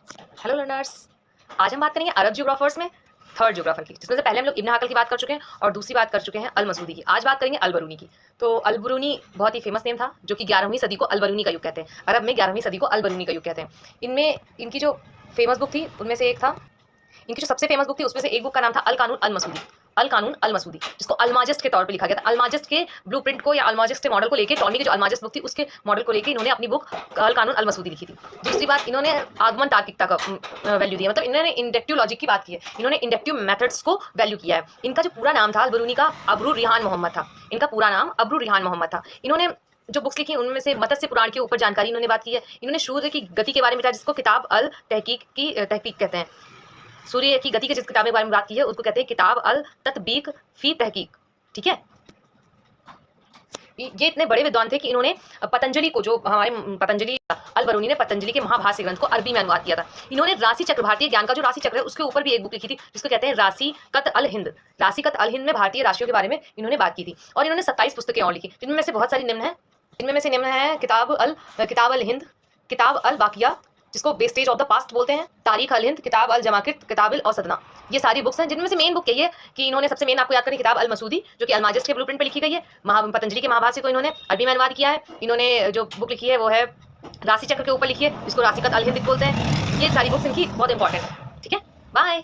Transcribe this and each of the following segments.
Hello learners, आज हम बात करेंगे अरब जियोग्राफर्स में थर्ड जियोग्राफर की, जिसमें से पहले हम लोग इब्न हाकल की बात कर चुके हैं और दूसरी बात कर चुके हैं अल मसूदी की। आज बात करेंगे अल बरूनी की। तो अल बरूनी बहुत ही फेमस नेम था, जो कि 11वीं सदी को अल बरूनी का युग कहते हैं। अरब में 11वीं सदी को अल बरूनी का युग कहते हैं। इनमें इनकी जो फेमस बुक थी उनमें से एक था, इनकी जो सबसे फेमस बुक थी उसमें से एक बुक का नाम था अल कानून अल मसूदी। अल कानून अल मसूदी, जिसको अल्माजिस्ट के तौर पे लिखा गया था। अल्माजिस्ट के ब्लूप्रिंट को या अल्माजिस्ट के मॉडल को लेके, टॉमी की जो अल्माजिस्ट बुक थी उसके मॉडल को लेके इन्होंने अपनी बुक अल कानून अल मसूदी लिखी थी। दूसरी बात, इन्होंने आगमन तार्किकता का वैल्यू दिया, मतलब इन्होंने इंडक्टिव लॉजिक की बात की है, इन्होंने इंडक्टिव मेथड्स को वैल्यू किया है। इनका जो पूरा नाम था अल बरूनी का अबरू रिहान मोहम्मद था। इनका पूरा नाम अबरू रिहान मोहम्मद था। इन्होंने जो बुक्स लिखी उनमें से मत्स्य पुराण के ऊपर जानकारी इन्होंने बात की है। इन्होंने सूर्य की गति के बारे में, जिसको किताब अल तहकीक कहते हैं, सूर्य की गति के जिस किताब के बारे में बात की है उसको कहते हैं किताब अल तत्बीक फी तहकीक। ठीक है, ये इतने बड़े विद्वान थे कि इन्होंने पतंजलि को, जो हमारे पतंजलि, अल बरूनी ने पतंजलि के महाभाष्य ग्रंथ को अरबी में अनुवाद किया था। इन्होंने राशि चक्र, भारतीय ज्ञान का जो राशि चक्र है उसके ऊपर भी एक बुक लिखी थी, जिसको कहते हैं राशि कत अल हिंद। राशि कत अल हिंद में भारतीय राशियों के बारे में इन्होंने बात की थी। और इन्होंने 27 पुस्तकें और लिखी, जिनमें से बहुत सारी निम्न है। इनमें में से निम्न है किताब अल हिंद, किताब अल बाकिया, जिसको वेस्टेज ऑफ द पास्ट बोलते हैं, तारीख अल हिंद, किताब अल जमाकित, किताब अल औसदना। ये सारी बुक्स हैं, जिनमें से मेन बुक यही है कि इन्होंने सबसे मेन आपको याद करें किताब अल मसूदी, जो कि अल्माजिस्ट के ब्लूप्रिंट पे लिखी गई है। पतंजलि के महाभाष्य को इन्होंने अरबी में अनुवाद किया है। इन्होंने जो बुक लिखी है वो है राशि चक्र के ऊपर लिखी है, जिसको राशिकत अल हिंद बोलते हैं। ये सारी बुक्स इनकी बहुत इंपॉर्टेंट है। ठीक है, बाय।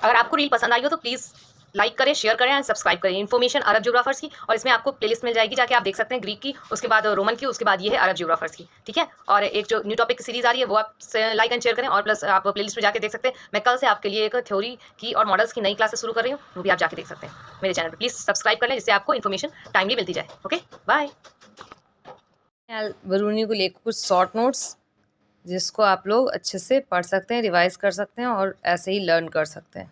अगर आपको रील पसंद आई हो तो प्लीज़ लाइक करें, शेयर करें एंड सब्सक्राइब करें। इन्फॉर्मेशन अरब जियोग्राफर्स की, और इसमें आपको प्लेलिस्ट मिल जाएगी, जाके आप देख सकते हैं। ग्रीक की, उसके बाद रोमन की, उसके बाद ये है अरब जियोग्राफर्स की। ठीक है, और एक जो न्यू टॉपिक की सीरीज आ रही है वो आप लाइक एंड शेयर करें, और प्लस आप प्लेलिस्ट में जाके देख सकते हैं। मैं कल से आपके लिए एक थ्योरी की और मॉडल्स की नई क्लासेस शुरू कर रही हूँ, वो भी आप जाके देख सकते हैं मेरे चैनल पर। प्लीज़ सब्सक्राइब कर लें, जिससे आपको इन्फॉर्मेशन टाइमली मिलती जाए। Okay, bye. अल बरूनी को लेकर कुछ शॉर्ट नोट्स, जिसको आप लोग अच्छे से पढ़ सकते हैं, रिवाइज कर सकते हैं और ऐसे ही लर्न कर सकते हैं।